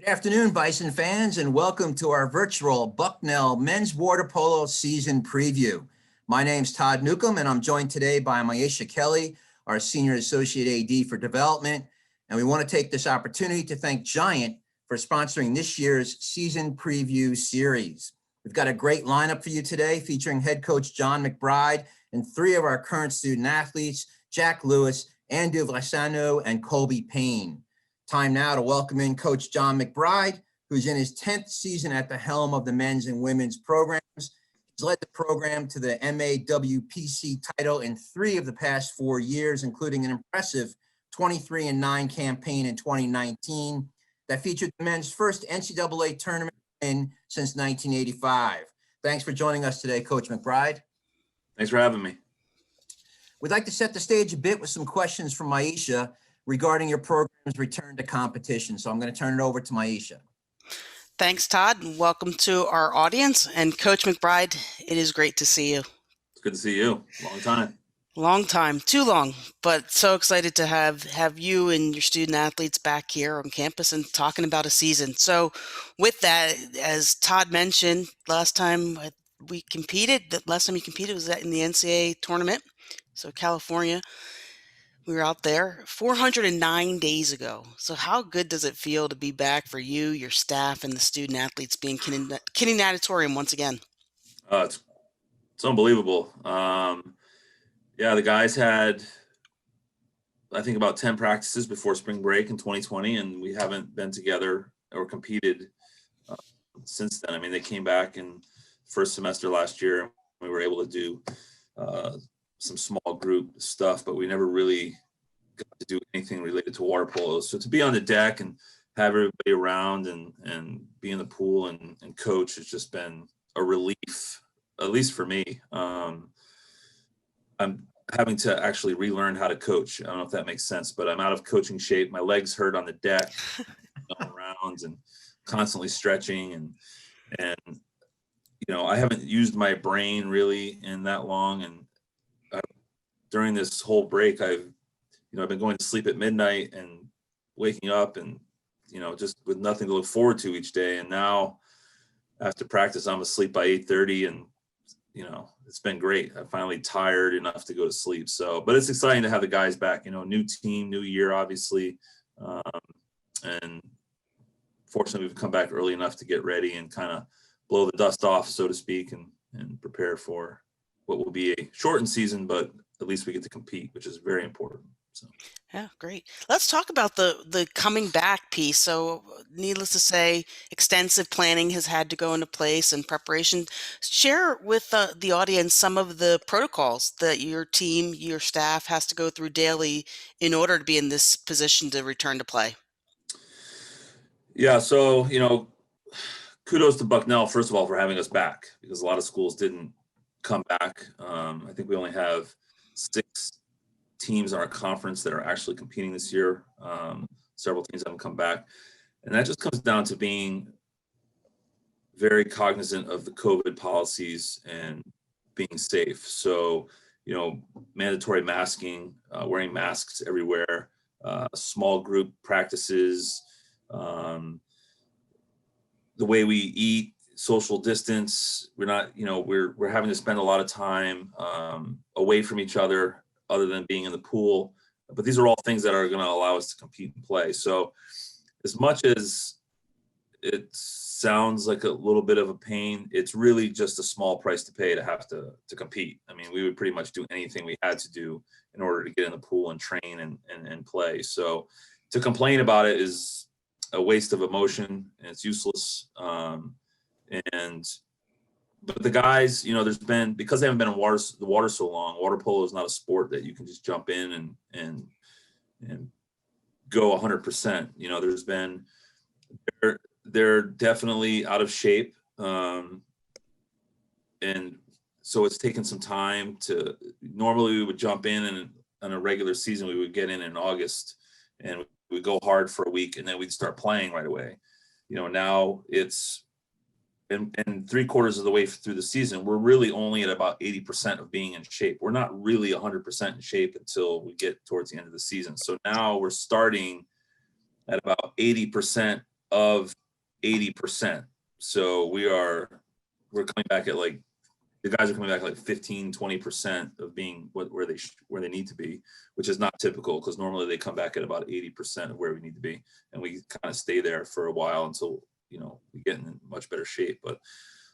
Good afternoon, Bison fans, and welcome to our virtual Bucknell Men's Water Polo Season Preview. My name's Todd Newcomb, and I'm joined today by Maisha Kelly, our Senior Associate AD for Development. And we want to take this opportunity to thank Giant for sponsoring this year's Season Preview Series. We've got a great lineup for you today, featuring head coach John McBride and three of our current student athletes, Jack Lewis, Andu Vlashanu, and Colby Payne. Time now to welcome in Coach John McBride, who's in his 10th season at the helm of the men's and women's programs. He's led the program to the MAWPC title in 3 of the past 4 years, including an impressive 23-9 campaign in 2019 that featured the men's first NCAA tournament win since 1985. Thanks for joining us today, Coach McBride. Thanks for having me. We'd like to set the stage a bit with some questions from Maisha regarding your program's return to competition. So I'm going to turn it over to Maisha. Thanks, Todd, and welcome to our audience. And Coach McBride, it is great to see you. It's good to see you. Long time. Long time, too long, but so excited to have you and your student athletes back here on campus and talking about a season. So with that, as Todd mentioned, last time you competed was in the NCAA tournament. So California. We were out there 409 days ago. So how good does it feel to be back for you, your staff, and the student athletes being Kinney Natatorium once again? It's unbelievable. Yeah, the guys had, I think, about 10 practices before spring break in 2020, and we haven't been together or competed since then. I mean, they came back in first semester last year, and we were able to do some small group stuff, but we never really got to do anything related to water polo. So to be on the deck and have everybody around and be in the pool and coach has just been a relief, at least for me. I'm having to actually relearn how to coach. I don't know if that makes sense, but I'm out of coaching shape. My legs hurt on the deck, around and constantly stretching and you know, I haven't used my brain really in that long, and during this whole break, I've been going to sleep at midnight and waking up and, just with nothing to look forward to each day. And now after practice, I'm asleep by 8:30 and, it's been great. I'm finally tired enough to go to sleep. So, but it's exciting to have the guys back, new team, new year, obviously. And fortunately we've come back early enough to get ready and kind of blow the dust off, so to speak, and prepare for what will be a shortened season, but at least we get to compete, which is very important. So. Yeah, great. Let's talk about the coming back piece. So needless to say, extensive planning has had to go into place and preparation. Share with the audience some of the protocols that your team, your staff has to go through daily in order to be in this position to return to play. Yeah, so, kudos to Bucknell, first of all, for having us back, because a lot of schools didn't come back. I think we only have 6 teams in our conference that are actually competing this year. Several teams haven't come back, and that just comes down to being very cognizant of the COVID policies and being safe. So, mandatory masking, wearing masks everywhere, small group practices, the way we eat, social distance. We're not, we're having to spend a lot of time away from each other than being in the pool. But these are all things that are going to allow us to compete and play. So as much as it sounds like a little bit of a pain, it's really just a small price to pay to have to compete. I mean, we would pretty much do anything we had to do in order to get in the pool and train and play. So to complain about it is a waste of emotion, and it's useless. But the guys, there's been, because they haven't been in the water so long, water polo is not a sport that you can just jump in and go 100%. There's been, they're definitely out of shape. And so it's taken some time normally we would jump in on a regular season, we would get in August and we'd go hard for a week and then we'd start playing right away. Now it's, and 3/4 of the way through the season, we're really only at about 80% of being in shape. We're not really 100% in shape until we get towards the end of the season. So now we're starting at about 80% of 80%. So we're coming back at like, the guys are coming back like 15-20% of being where they need to be, which is not typical, because normally they come back at about 80% of where we need to be, and we kind of stay there for a while until we get in much better shape. But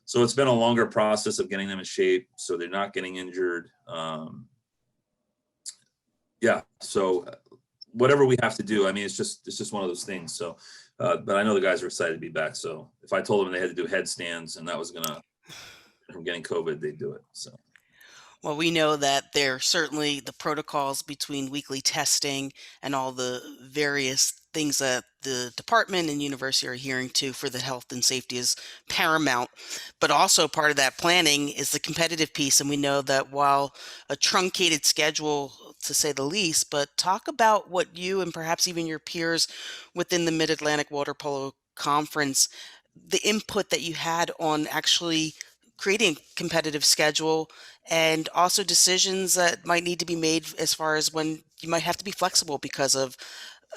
so it's been a longer process of getting them in shape so they're not getting injured. So whatever we have to do, I mean, it's just one of those things. So but I know the guys are excited to be back. So if I told them they had to do headstands and that was gonna from getting COVID, they'd do it. So Well, we know that there are certainly the protocols between weekly testing and all the various things that the department and university are adhering to for the health and safety is paramount. But also part of that planning is the competitive piece. And we know that while a truncated schedule, to say the least, but talk about what you and perhaps even your peers within the Mid-Atlantic Water Polo Conference, the input that you had on actually creating a competitive schedule, and also decisions that might need to be made as far as when you might have to be flexible because of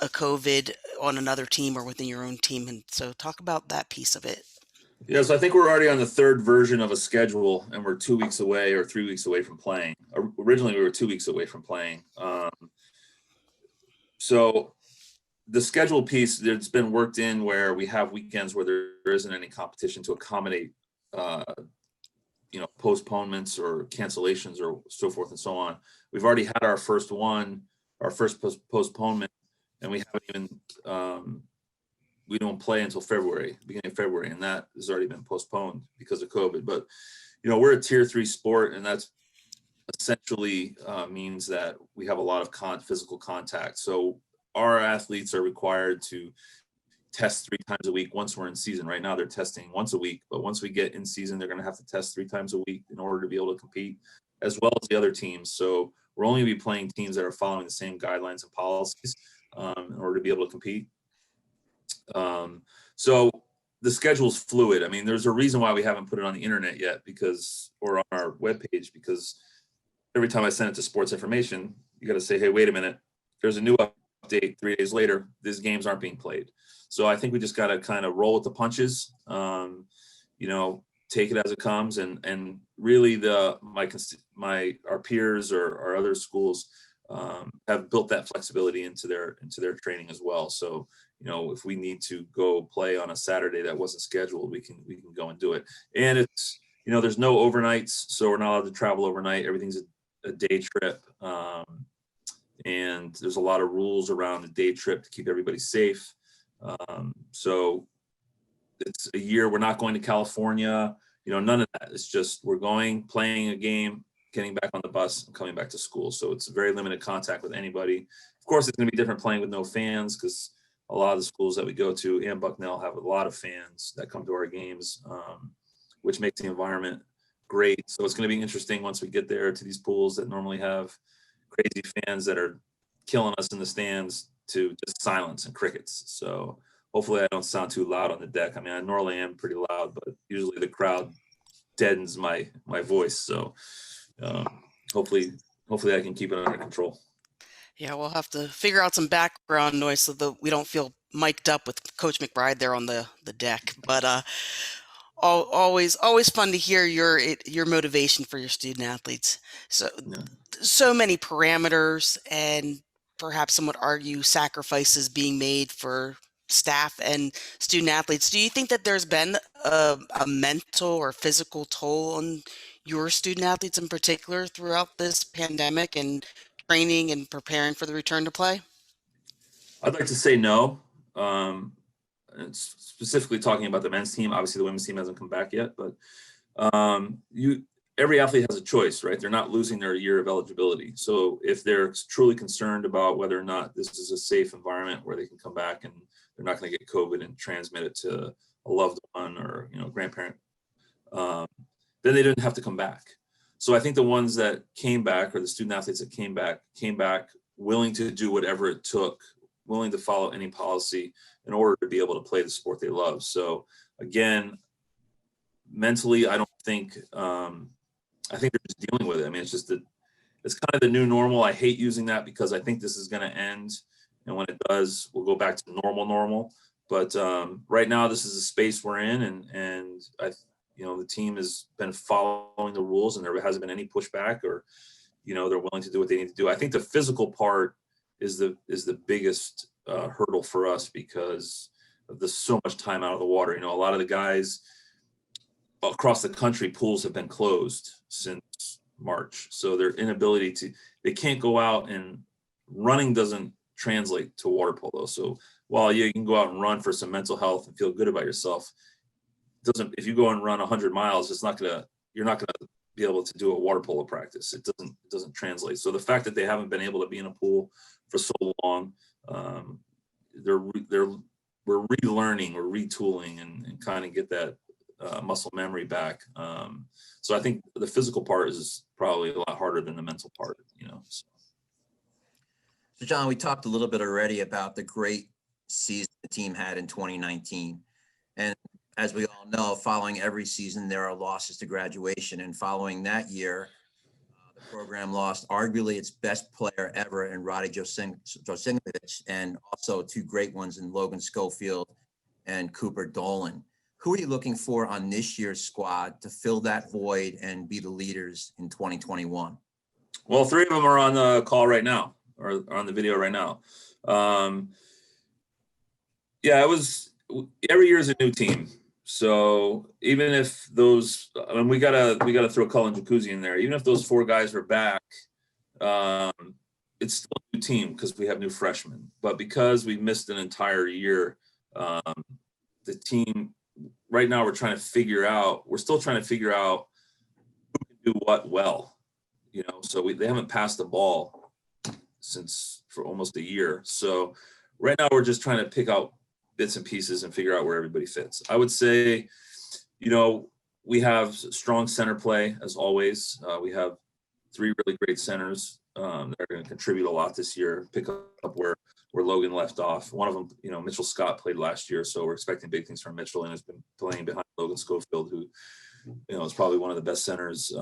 a COVID on another team or within your own team. And so talk about that piece of it. yeah, so I think we're already on the third version of a schedule, and we're 2 weeks away or 3 weeks away from playing. Originally, we were 2 weeks away from playing. So the schedule piece, it's been worked in where we have weekends where there isn't any competition to accommodate postponements or cancellations or so forth and so on. We've already had our first postponement, and we haven't even we don't play until beginning of February, and that has already been postponed because of COVID. But we're a tier 3 sport, and that's essentially means that we have a lot of physical contact. So our athletes are required to test 3 times a week once we're in season. Right now they're testing once a week, but once we get in season, they're going to have to test 3 times a week in order to be able to compete, as well as the other teams. So we're only going to be playing teams that are following the same guidelines and policies in order to be able to compete. So the schedule's fluid. I mean, there's a reason why we haven't put it on the internet yet, or on our webpage, because every time I send it to sports information, you got to say, hey, wait a minute, there's a new update 3 days later, these games aren't being played. So I think we just got to kind of roll with the punches, take it as it comes, and really our peers or our other schools have built that flexibility into their training as well. So if we need to go play on a Saturday that wasn't scheduled, we can go and do it. And it's there's no overnights, so we're not allowed to travel overnight. Everything's a day trip, and there's a lot of rules around the day trip to keep everybody safe. So it's a year we're not going to California, none of that. It's just we're going, playing a game, getting back on the bus, and coming back to school. So it's very limited contact with anybody. Of course, it's going to be different playing with no fans, because a lot of the schools that we go to and Bucknell have a lot of fans that come to our games, which makes the environment great. So it's going to be interesting once we get there to these pools that normally have crazy fans that are killing us in the stands, to just silence and crickets. So hopefully I don't sound too loud on the deck. I mean, I normally am pretty loud, but usually the crowd deadens my voice. So hopefully I can keep it under control. Yeah, we'll have to figure out some background noise so that we don't feel mic'd up with Coach McBride there on the deck. But always fun to hear your motivation for your student athletes. So many parameters, and perhaps some would argue sacrifices being made for staff and student athletes. Do you think that there's been a mental or physical toll on your student athletes in particular throughout this pandemic and training and preparing for the return to play? I'd like to say no. It's specifically talking about the men's team. Obviously, the women's team hasn't come back yet, but every athlete has a choice, right? They're not losing their year of eligibility. So if they're truly concerned about whether or not this is a safe environment where they can come back and they're not going to get COVID and transmit it to a loved one or grandparent, then they didn't have to come back. So I think the ones that came back, or the student athletes that came back willing to do whatever it took, willing to follow any policy in order to be able to play the sport they love. So again, mentally, I don't think, I think they're just dealing with it. I mean, it's kind of the new normal. I hate using that because I think this is going to end. And when it does, we'll go back to normal. But right now, this is the space we're in, and the team has been following the rules, and there hasn't been any pushback, or they're willing to do what they need to do. I think the physical part is the biggest hurdle for us, because there's so much time out of the water. A lot of the guys across the country, pools have been closed since March, so their inability they can't go out, and running doesn't translate to water polo. So while you can go out and run for some mental health and feel good about yourself, if you go and run 100 miles, you're not gonna be able to do a water polo practice. It doesn't translate. So the fact that they haven't been able to be in a pool for so long, we're relearning, we're retooling, and kind of get that muscle memory back. So I think the physical part is probably a lot harder than the mental part, So John, we talked a little bit already about the great season the team had in 2019. And as we all know, following every season, there are losses to graduation. And following that year, the program lost arguably its best player ever in Roddy Josinovich, and also two great ones in Logan Schofield and Cooper Dolan. Who are you looking for on this year's squad to fill that void and be the leaders in 2021? Well, three of them are on the call right now, or on the video right now. It was, every year is a new team. So even if those, we gotta throw Cullen Jacuzzi in there. Even if those four guys are back, it's still a new team because we have new freshmen. But because we missed an entire year, the team right now we're still trying to figure out who can do what well. So they haven't passed the ball for almost a year. So right now we're just trying to pick out bits and pieces and figure out where everybody fits. I would say, we have strong center play as always. We have three really great centers that are going to contribute a lot this year, pick up where Logan left off. One of them, Mitchell Scott played last year, so we're expecting big things from Mitchell, and has been playing behind Logan Schofield, who, is probably one of the best centers,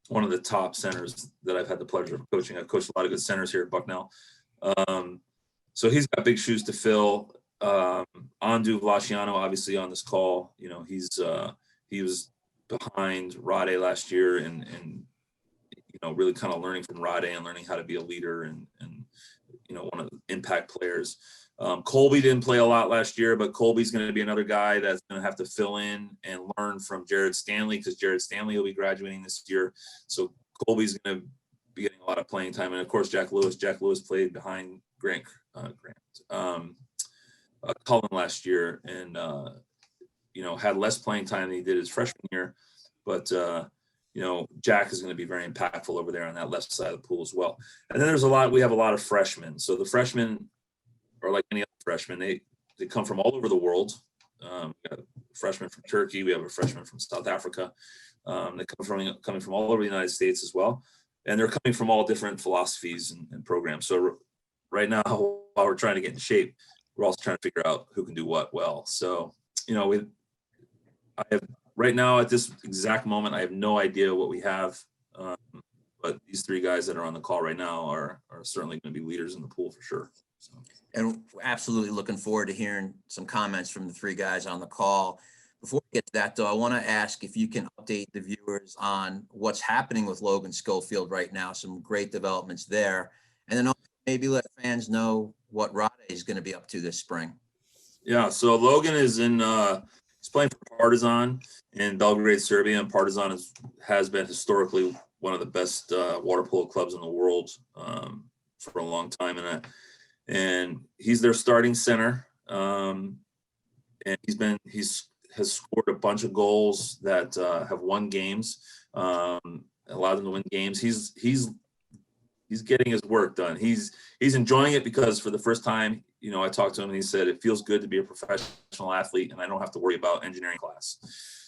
one of the top centers that I've had the pleasure of coaching. I've coached a lot of good centers here at Bucknell. So he's got big shoes to fill. Andu Vlashanu, obviously on this call, he was behind Rade last year, and really kind of learning from Rade and learning how to be a leader and one of the impact players. Colby didn't play a lot last year, but Colby's going to be another guy that's going to have to fill in and learn from Jared Stanley, because Jared Stanley will be graduating this year. So Colby's going to be getting a lot of playing time. And of course, Jack Lewis played behind Grant. Cullen last year, and had less playing time than he did his freshman year, but Jack is going to be very impactful over there on that left side of the pool as well. And then we have a lot of freshmen. So the freshmen are like any other freshmen. They come from all over the world. We got a freshman from Turkey. We have a freshman from South Africa. They coming from all over the United States as well. And they're coming from all different philosophies and programs. So right now, while we're trying to get in shape, we're also trying to figure out who can do what well. So, I have right now at this exact moment, I have no idea what we have. But these three guys that are on the call right now are certainly going to be leaders in the pool for sure. So. And we're absolutely looking forward to hearing some comments from the three guys on the call. Before we get to that, though, I want to ask if you can update the viewers on what's happening with Logan Schofield right now, some great developments there. And then also maybe let fans know what Rade is going to be up to this spring. Yeah, so Logan is he's playing for Partizan in Belgrade, Serbia, and Partizan has been historically one of the best water polo clubs in the world for a long time, and he's their starting center, and has scored a bunch of goals that have won games, allowed them to win games. He's getting his work done. He's enjoying it because for the first time, I talked to him and he said, it feels good to be a professional athlete and I don't have to worry about engineering class.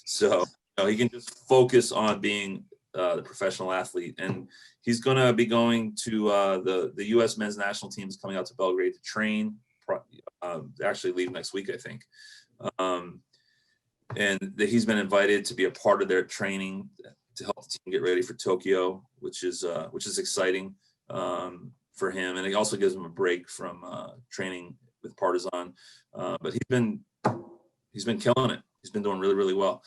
So he can just focus on being the professional athlete. And he's going to be going to the U.S. men's national team is coming out to Belgrade to train. Actually leave next week, I think. And he's been invited to be a part of their training to help the team get ready for Tokyo, which is exciting for him. And it also gives him a break from training with Partizan. But he's been killing it. He's been doing really, really well.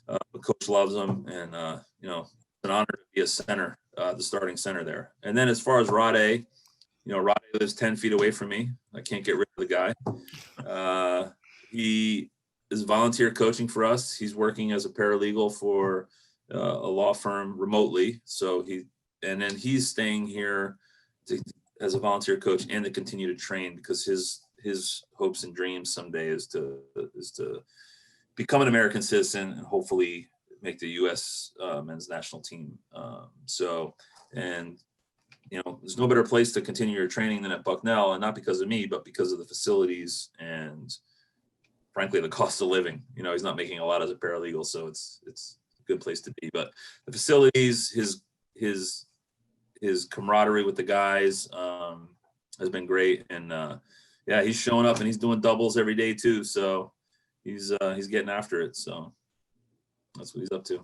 The coach loves him, and it's an honor to be a center, the starting center there. And then as far as Rade, Rade lives 10 feet away from me. I can't get rid of the guy. He is volunteer coaching for us. He's working as a paralegal for a law firm remotely. So he's staying here as a volunteer coach and to continue to train, because his hopes and dreams someday is to become an American citizen and hopefully make the U.S. Men's national team. There's no better place to continue your training than at Bucknell, and not because of me, but because of the facilities and, frankly, the cost of living. He's not making a lot as a paralegal, so it's a good place to be. But the facilities, his camaraderie with the guys has been great, and he's showing up and he's doing doubles every day too. So he's getting after it. So that's what he's up to.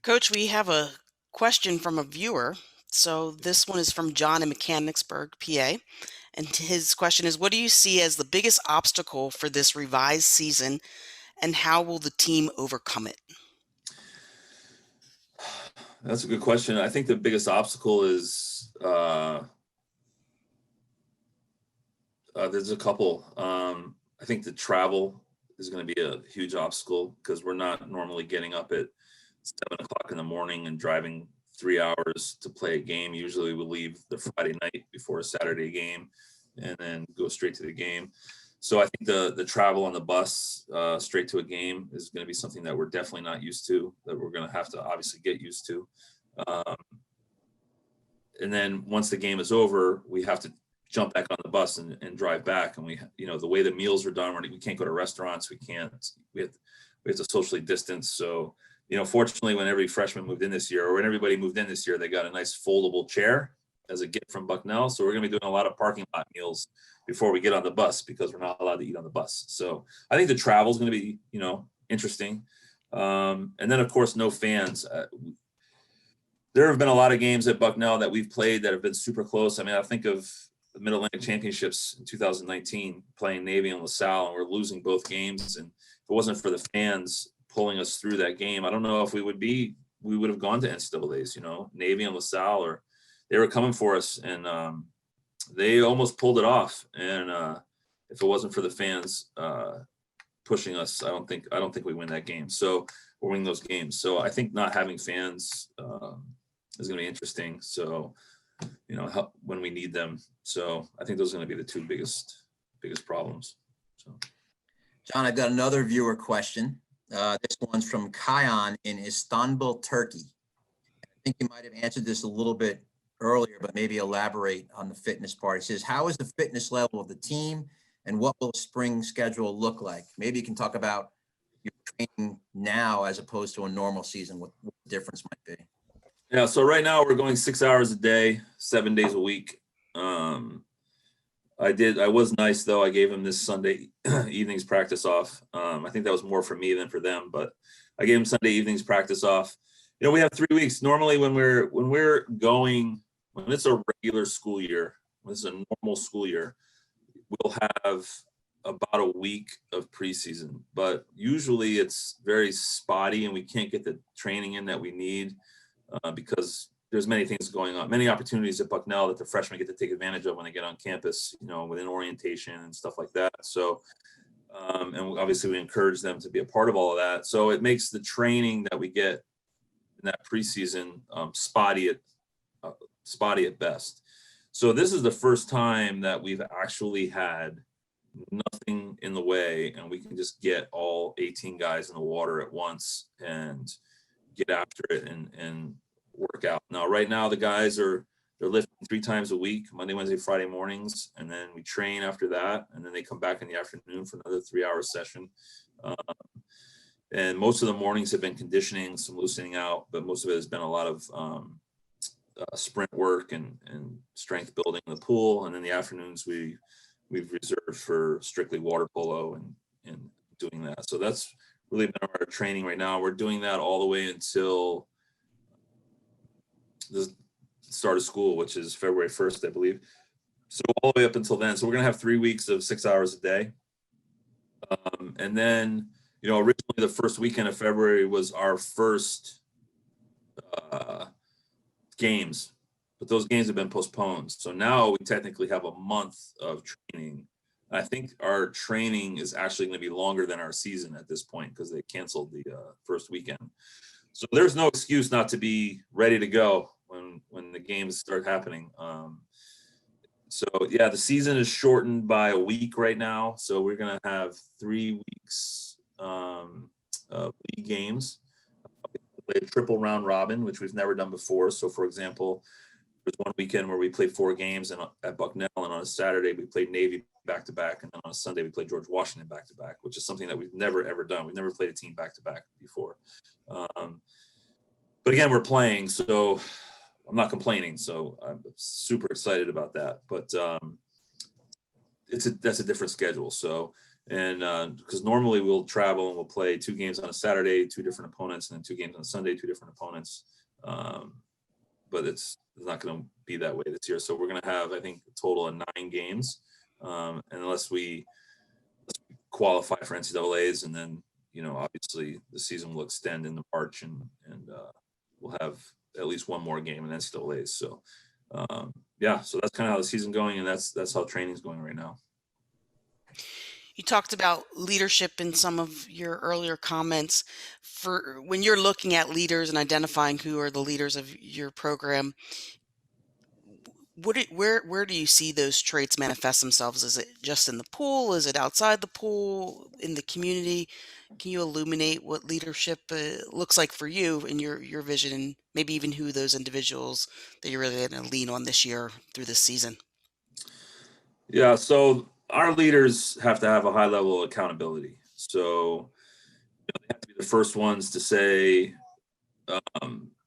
Coach, we have a question from a viewer. So this one is from John in Mechanicsburg, PA. And his question is, what do you see as the biggest obstacle for this revised season, and how will the team overcome it? That's a good question. I think the biggest obstacle is there's a couple. I think the travel is going to be a huge obstacle, because we're not normally getting up at 7 o'clock in the morning and driving 3 hours to play a game. Usually we leave the Friday night before a Saturday game and then go straight to the game. So I think the travel on the bus straight to a game is going to be something that we're definitely not used to, that we're going to have to obviously get used to. And then once the game is over, we have to jump back on the bus and drive back. And the way the meals are done, we can't go to restaurants. We have to socially distance. So, fortunately, when every freshman moved in this year, or when everybody moved in this year, they got a nice foldable chair as a gift from Bucknell. So we're going to be doing a lot of parking lot meals before we get on the bus, because we're not allowed to eat on the bus. So I think the travel is going to be, interesting. And then, of course, no fans. There have been a lot of games at Bucknell that we've played that have been super close. I mean, I think of the Mid-Atlantic Championships in 2019, playing Navy and LaSalle, and we're losing both games. And if it wasn't for the fans pulling us through that game, I don't know if we would have gone to NCAAs. Navy and LaSalle, or they were coming for us, and they almost pulled it off. And if it wasn't for the fans pushing us, I don't think we win that game. So we're winning those games. So I think not having fans is going to be interesting. So, help when we need them. So I think those are going to be the two biggest problems. So, John, I've got another viewer question. This one's from Kayan in Istanbul, Turkey. I think you might have answered this a little bit earlier, but maybe elaborate on the fitness part. He says, how is the fitness level of the team, and what will spring schedule look like? Maybe you can talk about your training now as opposed to a normal season, what the difference might be. Yeah, so right now we're going 6 hours a day, 7 days a week. I was nice though. I gave him this Sunday evenings practice off. I think that was more for me than for them, but I gave him Sunday evenings practice off. We have 3 weeks. Normally when it's a regular school year, when it's a normal school year, we'll have about a week of preseason, but usually it's very spotty and we can't get the training in that we need because there's many things going on, many opportunities at Bucknell that the freshmen get to take advantage of when they get on campus, within orientation and stuff like that. So, and obviously we encourage them to be a part of all of that. So it makes the training that we get in that preseason spotty at best. So this is the first time that we've actually had nothing in the way, and we can just get all 18 guys in the water at once and get after it and work out. Now, right now, the guys they're lifting 3 times a week, Monday, Wednesday, Friday mornings, and then we train after that, and then they come back in the afternoon for another 3-hour session. And most of the mornings have been conditioning, some loosening out, but most of it has been a lot of sprint work and strength building in the pool. And then the afternoons we've reserved for strictly water polo and doing that. So that's really been our training right now. We're doing that all the way until the start of school, which is February 1st, I believe. So all the way up until then. So we're going to have 3 weeks of 6 hours a day. And then, originally the first weekend of February was our first games, but those games have been postponed. So now we technically have a month of training. I think our training is actually going to be longer than our season at this point because they canceled the first weekend. So there's no excuse not to be ready to go when the games start happening. So yeah, the season is shortened by a week right now. So we're going to have 3 weeks of league games. We play a triple round robin, which we've never done before. So for example, there's one weekend where we played 4 games at Bucknell, and on a Saturday we played Navy back-to-back, and then on a Sunday we played George Washington back-to-back, which is something that we've never ever done. We've never played a team back-to-back before. But again, we're playing, so I'm not complaining. So I'm super excited about that. But that's a different schedule. So, and because normally we'll travel and we'll play 2 games on a Saturday, 2 different opponents, and then 2 games on a Sunday, 2 different opponents. But it's not going to be that way this year. So we're going to have, I think, a total of 9 games, and unless we qualify for NCAAs, and then obviously the season will extend into March, and we'll have at least one more game in NCAAs. So yeah, so that's kind of how the season's going, and that's how training's going right now. You talked about leadership in some of your earlier comments. For when you're looking at leaders and identifying who are the leaders of your program, where do you see those traits manifest themselves? Is it just in the pool? Is it outside the pool, in the community? Can you illuminate what leadership looks like for you in your vision, and maybe even who those individuals that you're really going to lean on this year through this season? Yeah, so our leaders have to have a high level of accountability. So they have to be the first ones to say,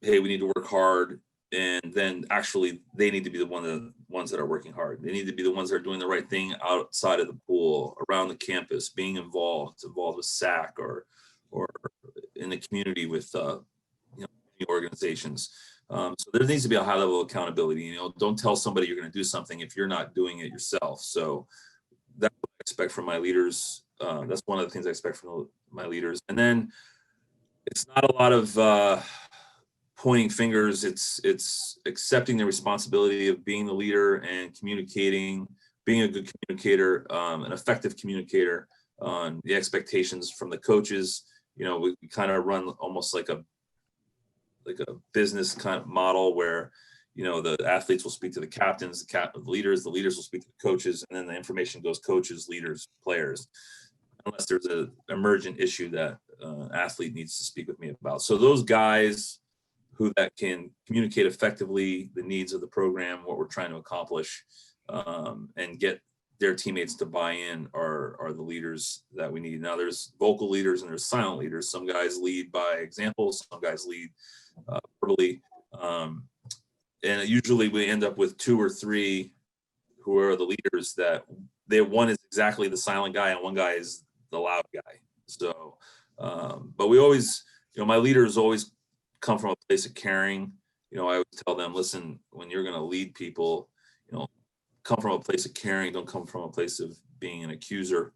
hey, we need to work hard. And then actually they need to be the ones that are working hard. They need to be the ones that are doing the right thing outside of the pool, around the campus, being involved with SAC or in the community with organizations. So there needs to be a high level of accountability. Don't tell somebody you're going to do something if you're not doing it yourself. So that's what I expect from my leaders. That's one of the things I expect from my leaders. And then it's not a lot of pointing fingers. It's accepting the responsibility of being the leader and communicating, being a good communicator, an effective communicator, on the expectations from the coaches. We kind of run almost like a business kind of model where the athletes will speak to the captains, the leaders will speak to the coaches, and then the information goes coaches, leaders, players, unless there's an emergent issue that athlete needs to speak with me about. So those guys that can communicate effectively the needs of the program, what we're trying to accomplish, and get their teammates to buy in are the leaders that we need. Now there's vocal leaders and there's silent leaders. Some guys lead by example, some guys lead verbally. And usually we end up with 2 or 3 who are the leaders that one is exactly the silent guy and one guy is the loud guy. So, but we always, my leaders always come from a place of caring. I always tell them, listen, when you're going to lead people, come from a place of caring. Don't come from a place of being an accuser.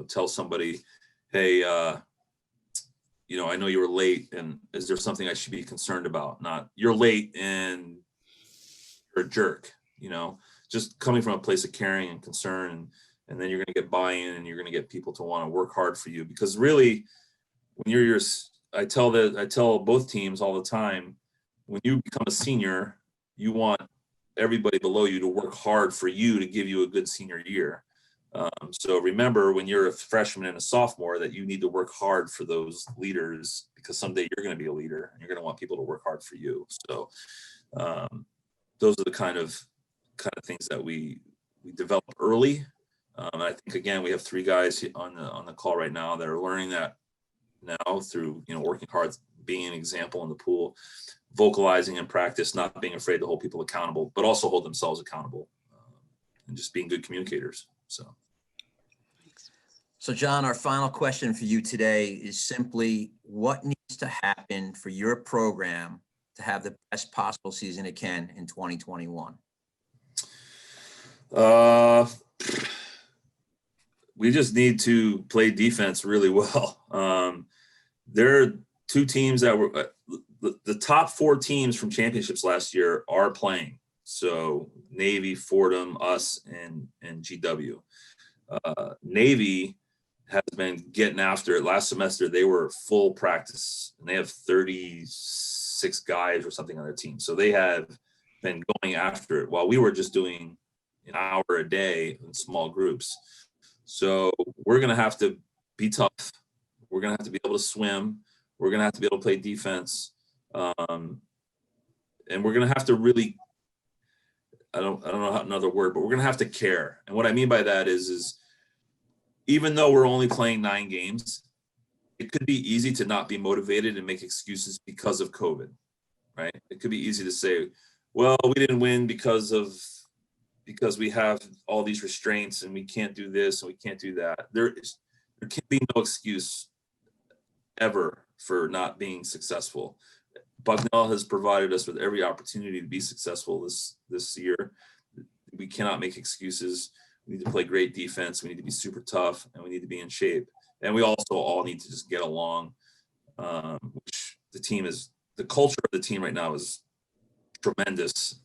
Tell somebody, hey, I know you were late, and is there something I should be concerned about? Not you're late and you're a jerk. Just coming from a place of caring and concern, and then you're going to get buy-in, and you're going to get people to want to work hard for you. Because really, when I tell both teams all the time, when you become a senior, you want everybody below you to work hard for you to give you a good senior year. So remember, when you're a freshman and a sophomore, that you need to work hard for those leaders, because someday you're going to be a leader and you're going to want people to work hard for you. So those are the kind of things that we develop early. And I think, again, we have 3 guys on the call right now that are learning that now through working hard, being an example in the pool, vocalizing in practice, not being afraid to hold people accountable, but also hold themselves accountable, and just being good communicators. So John, our final question for you today is simply, what needs to happen for your program to have the best possible season it can in 2021? Uh, we just need to play defense really well. There are two teams that were the top 4 teams from championships last year are playing. So Navy, Fordham, us, and GW. Navy has been getting after it. Last semester, they were full practice, and they have 36 guys or something on their team. So they have been going after it while we were just doing an hour a day in small groups. So we're going to have to be tough. We're going to have to be able to swim. We're going to have to be able to play defense. And we're going to have to really, I don't know how another word, but we're going to have to care. And what I mean by that is even though we're only playing 9 games, it could be easy to not be motivated and make excuses because of COVID, right? It could be easy to say, well, we didn't win because we have all these restraints and we can't do this and we can't do that. There can be no excuse ever for not being successful. Bucknell has provided us with every opportunity to be successful this year. We cannot make excuses. We need to play great defense. We need to be super tough, and we need to be in shape. And we also all need to just get along, which the culture of the team right now is tremendous.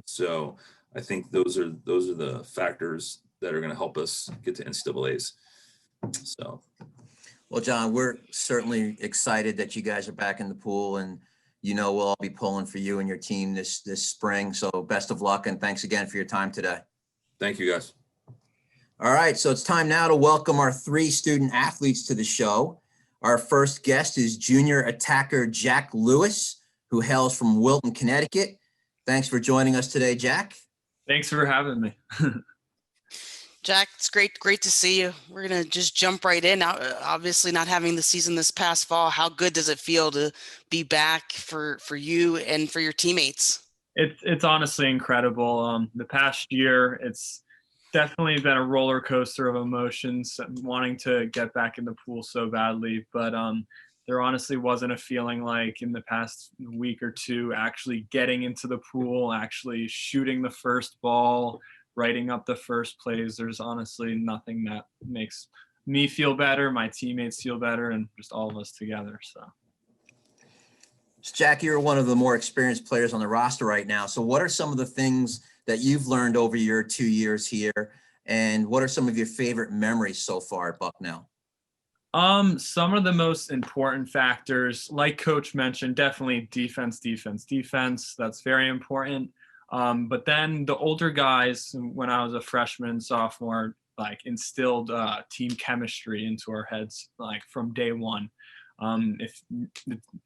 So I think those are the factors that are going to help us get to NCAAs. So. Well, John, we're certainly excited that you guys are back in the pool, and we'll all be pulling for you and your team this spring. So best of luck, and thanks again for your time today. Thank you, guys. All right, so it's time now to welcome our 3 student athletes to the show. Our first guest is junior attacker Jack Lewis, who hails from Wilton, Connecticut. Thanks for joining us today, Jack. Thanks for having me. Jack, it's great to see you. We're going to just jump right in. Now, obviously not having the season this past fall, how good does it feel to be back for you and for your teammates? It's honestly incredible. The past year, it's definitely been a roller coaster of emotions, wanting to get back in the pool so badly. But there honestly wasn't a feeling like in the past week or 2 actually getting into the pool, actually shooting the first ball, writing up the first plays. There's honestly nothing that makes me feel better, my teammates feel better, and just all of us together. So Jack, you're one of the more experienced players on the roster right now. So what are some of the things that you've learned over your 2 years here? And what are some of your favorite memories so far at Bucknell? Some of the most important factors, like Coach mentioned, definitely defense. That's very important. But then the older guys, when I was a freshman, sophomore, like instilled team chemistry into our heads, like from day one. If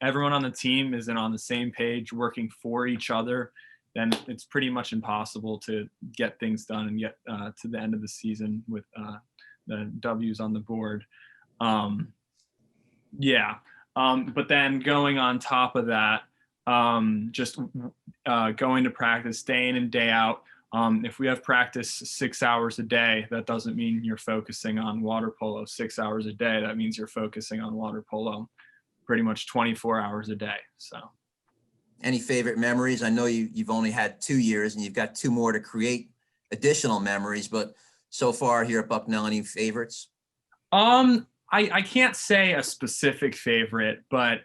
everyone on the team isn't on the same page, working for each other, then it's pretty much impossible to get things done and get to the end of the season with the W's on the board. But then going on top of that, just going to practice day in and day out. If we have practice 6 hours a day, that doesn't mean you're focusing on water polo 6 hours a day. That means you're focusing on water polo pretty much 24 hours a day. So, any favorite memories? I know you've only had 2 years and you've got 2 more to create additional memories, but so far here at Bucknell, any favorites? I can't say a specific favorite, but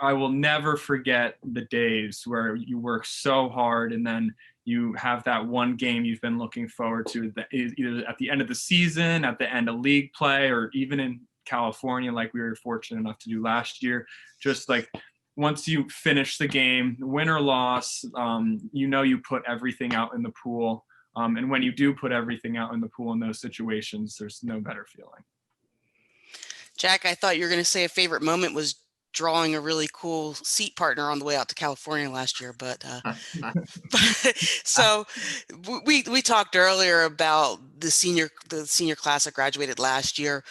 I will never forget the days where you work so hard and then you have that one game you've been looking forward to, either at the end of the season, at the end of league play, or even in California, like we were fortunate enough to do last year. Just like once you finish the game, win or loss, you put everything out in the pool. And when you do put everything out in the pool in those situations, there's no better feeling. Jack, I thought you were going to say a favorite moment was drawing a really cool seat partner on the way out to California last year, but so we talked earlier about the senior class that graduated last year.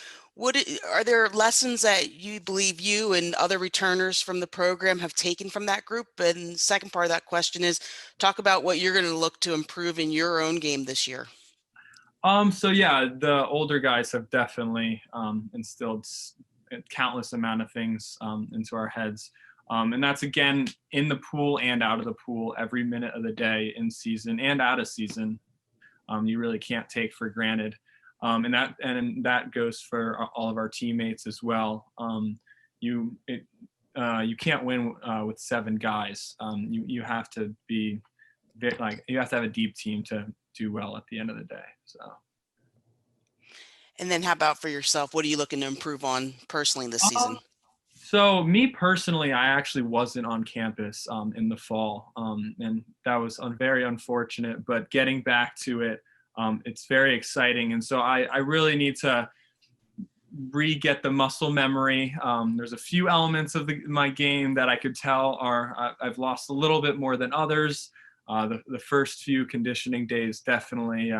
Are there lessons that you believe you and other returners from the program have taken from that group? And the second part of that question is, talk about what you're going to look to improve in your own game this year. So yeah, the older guys have definitely instilled countless amount of things into our heads. And that's, again, in the pool and out of the pool, every minute of the day, in season and out of season. you really can't take for granted. And that goes for all of our teammates as well. You can't win with 7 guys. You have to be you have to have a deep team to do well at the end of the day. So. And then how about for yourself? What are you looking to improve on personally this season? So me personally, I actually wasn't on campus in the fall, and that was very unfortunate. But getting back to it, it's very exciting, and so I really need to re-get the muscle memory. There's a few elements of my game that I could tell I've lost a little bit more than others. The first few conditioning days definitely.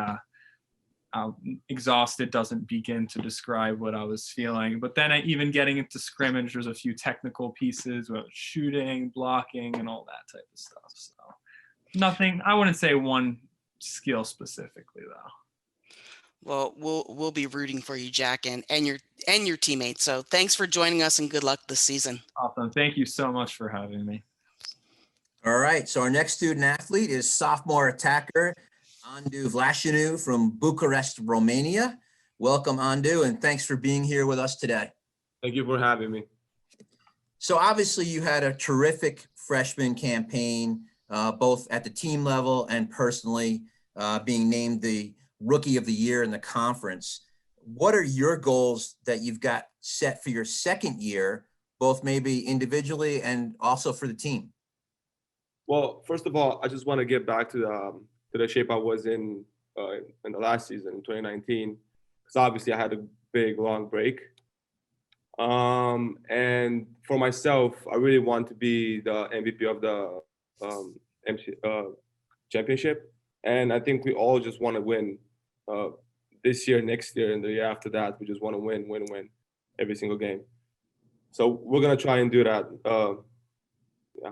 Exhausted doesn't begin to describe what I was feeling. But then even getting into scrimmage, there's a few technical pieces about shooting, blocking, and all that type of stuff. So nothing, I wouldn't say one skill specifically though. Well, we'll be rooting for you, Jack, and your teammates. So thanks for joining us and good luck this season. Awesome. Thank you so much for having me. All right, so our next student athlete is sophomore attacker Andu Vlashanu from Bucharest, Romania. Welcome, Andu, and thanks for being here with us today. Thank you for having me. So obviously you had a terrific freshman campaign, both at the team level and personally, being named the Rookie of the Year in the conference. What are your goals that you've got set for your second year, both maybe individually and also for the team? Well, first of all, I just want to get back to the shape I was in the last season in 2019, because obviously I had a big long break. And for myself, I really want to be the MVP of the championship, and I think we all just want to win this year, next year, and the year after that. We just want to win every single game. So we're gonna try and do that. Yeah.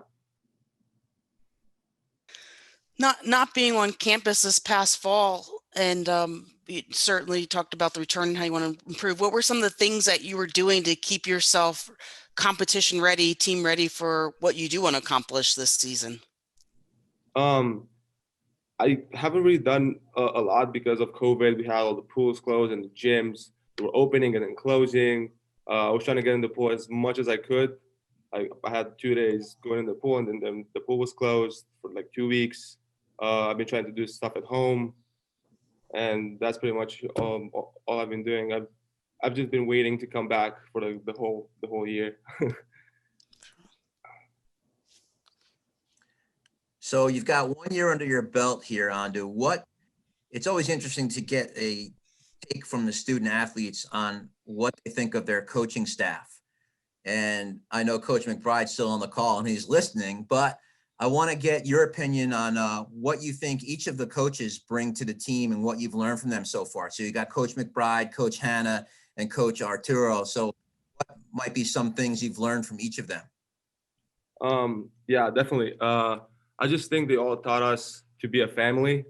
Not being on campus this past fall, and you certainly talked about the return and how you want to improve. What were some of the things that you were doing to keep yourself competition ready, team ready for what you do want to accomplish this season? I haven't really done a lot because of COVID. We had all the pools closed and the gyms were opening and then closing. I was trying to get in the pool as much as I could. I had 2 days going in the pool, and then the pool was closed for like 2 weeks. I've been trying to do stuff at home, and that's pretty much all I've been doing. I've just been waiting to come back for the whole year. So you've got 1 year under your belt here, Andu. It's always interesting to get a take from the student athletes on what they think of their coaching staff. And I know Coach McBride's still on the call and he's listening, but I want to get your opinion on what you think each of the coaches bring to the team and what you've learned from them so far. So you got Coach McBride, Coach Hanna, and Coach Arturo. So what might be some things you've learned from each of them? Yeah, definitely. I just think they all taught us to be a family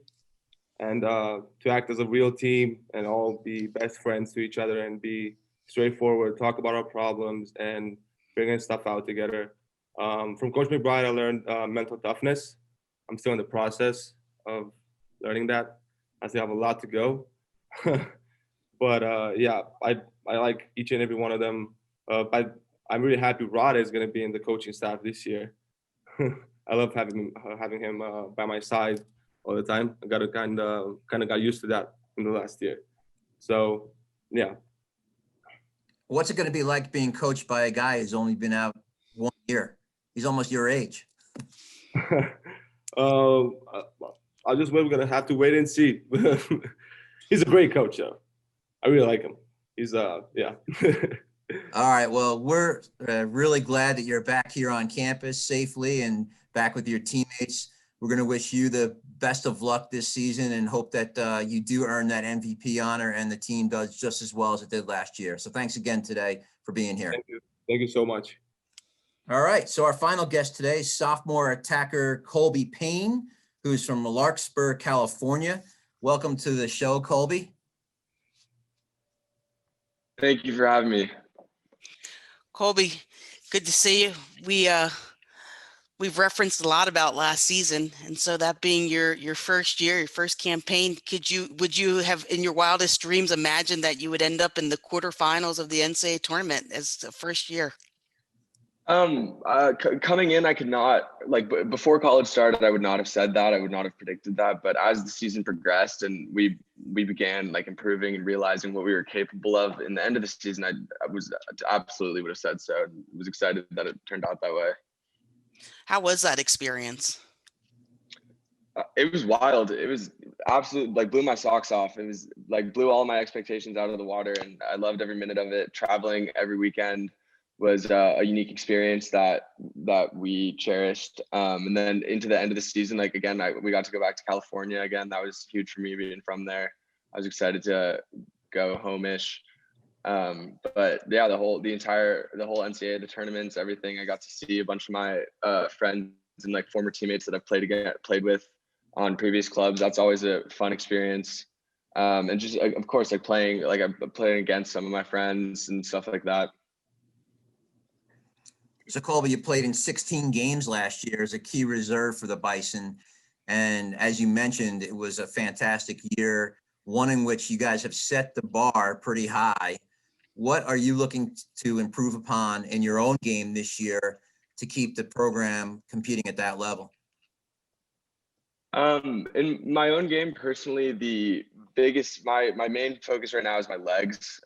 and to act as a real team and all be best friends to each other and be straightforward, talk about our problems and figuring stuff out together. From Coach McBride, I learned mental toughness. I'm still in the process of learning that. I still have a lot to go. But yeah, I like each and every one of them. I'm really happy Rada is going to be in the coaching staff this year. I love having him by my side all the time. I got to kind of got used to that in the last year. So yeah. What's it going to be like being coached by a guy who's only been out 1 year? He's almost your age. We're gonna have to wait and see. He's a great coach, though. I really like him. He's yeah. All right. Well, we're really glad that you're back here on campus safely and back with your teammates. We're going to wish you the best of luck this season and hope that you do earn that MVP honor and the team does just as well as it did last year. So thanks again today for being here. Thank you. Thank you so much. All right. So our final guest today is sophomore attacker Colby Payne, who's from Larkspur, California. Welcome to the show, Colby. Thank you for having me. Colby, good to see you. We've referenced a lot about last season, and so that being your first year, your first campaign, would you have in your wildest dreams imagined that you would end up in the quarterfinals of the NCAA tournament as the first year? Coming in, I could not, like, before college started, I would not have said that. I would not have predicted that. But as the season progressed and we began like improving and realizing what we were capable of in the end of the season, I was absolutely would have said so. I was excited that it turned out that way. How was that experience? It was wild. It was absolutely like blew my socks off. It was like blew all my expectations out of the water, and I loved every minute of it. Traveling every weekend was a unique experience that we cherished. And then into the end of the season, like again, we got to go back to California again. That was huge for me being from there. I was excited to go home-ish. But yeah, the whole NCAA, the tournaments, everything. I got to see a bunch of my friends and like former teammates that I've played with on previous clubs. That's always a fun experience. And just of course, like I'm playing against some of my friends and stuff like that. So Colby, you played in 16 games last year as a key reserve for the Bison. And as you mentioned, it was a fantastic year, one in which you guys have set the bar pretty high. What are you looking to improve upon in your own game this year to keep the program competing at that level? In my own game, personally, my main focus right now is my legs.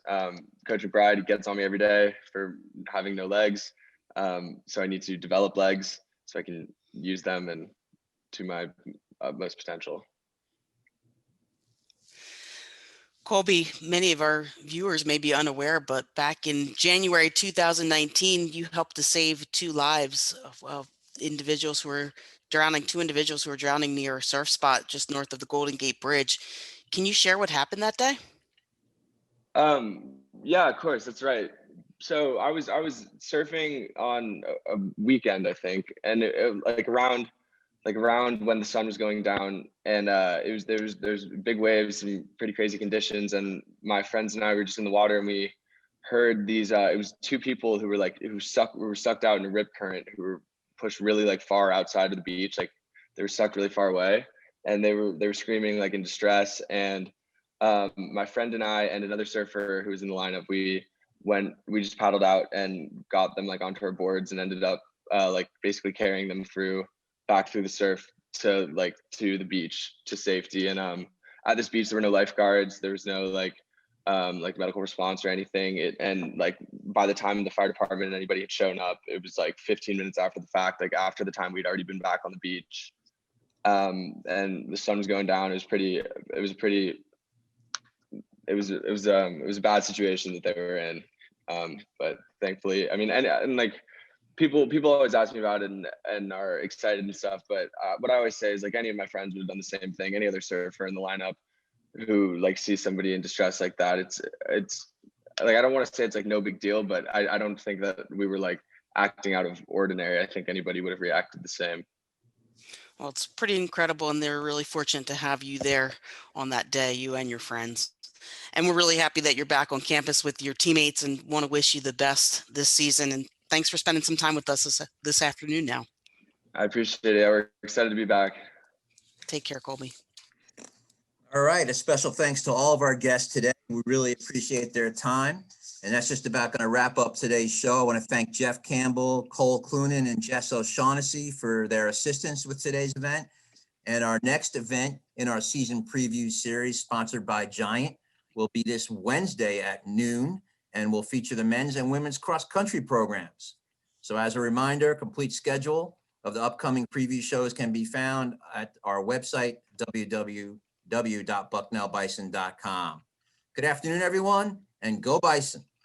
Coach McBride gets on me every day for having no legs. So I need to develop legs so I can use them and to my utmost potential. Colby, many of our viewers may be unaware, but back in January 2019, you helped to save two lives of individuals who were drowning, two individuals who were drowning near a surf spot just north of the Golden Gate Bridge. Can you share what happened that day? Yeah, of course, that's right. So I was surfing on a weekend, I think, and like around when the sun was going down, and there's big waves and pretty crazy conditions, and my friends and I were just in the water, and we heard these it was two people who were sucked out in a rip current, who were pushed really like far outside of the beach, like they were sucked really far away, and they were screaming like in distress. And my friend and I and another surfer who was in the lineup, we just paddled out and got them like onto our boards and ended up like basically carrying them back through the surf to the beach to safety. And at this beach there were no lifeguards, there was no like medical response or anything. And like by the time the fire department and anybody had shown up, it was like 15 minutes after the fact, like after the time we'd already been back on the beach. And the sun was going down. It was a bad situation that they were in. But thankfully, I mean, and like people always ask me about it and are excited and stuff. But what I always say is like any of my friends would have done the same thing. Any other surfer in the lineup who like sees somebody in distress like that, it's like, I don't want to say it's like no big deal, but I don't think that we were like acting out of ordinary. I think anybody would have reacted the same. Well, it's pretty incredible, and they're really fortunate to have you there on that day, you and your friends. And we're really happy that you're back on campus with your teammates and want to wish you the best this season. And thanks for spending some time with us this afternoon now. I appreciate it. We're excited to be back. Take care, Colby. All right, a special thanks to all of our guests today. We really appreciate their time. And that's just about going to wrap up today's show. I want to thank Jeff Campbell, Cole Clunan, and Jess O'Shaughnessy for their assistance with today's event. And our next event in our season preview series, sponsored by Giant, will be this Wednesday at noon, and will feature the men's and women's cross-country programs. So as a reminder, complete schedule of the upcoming preview shows can be found at our website, www.bucknellbison.com. Good afternoon, everyone, and go Bison.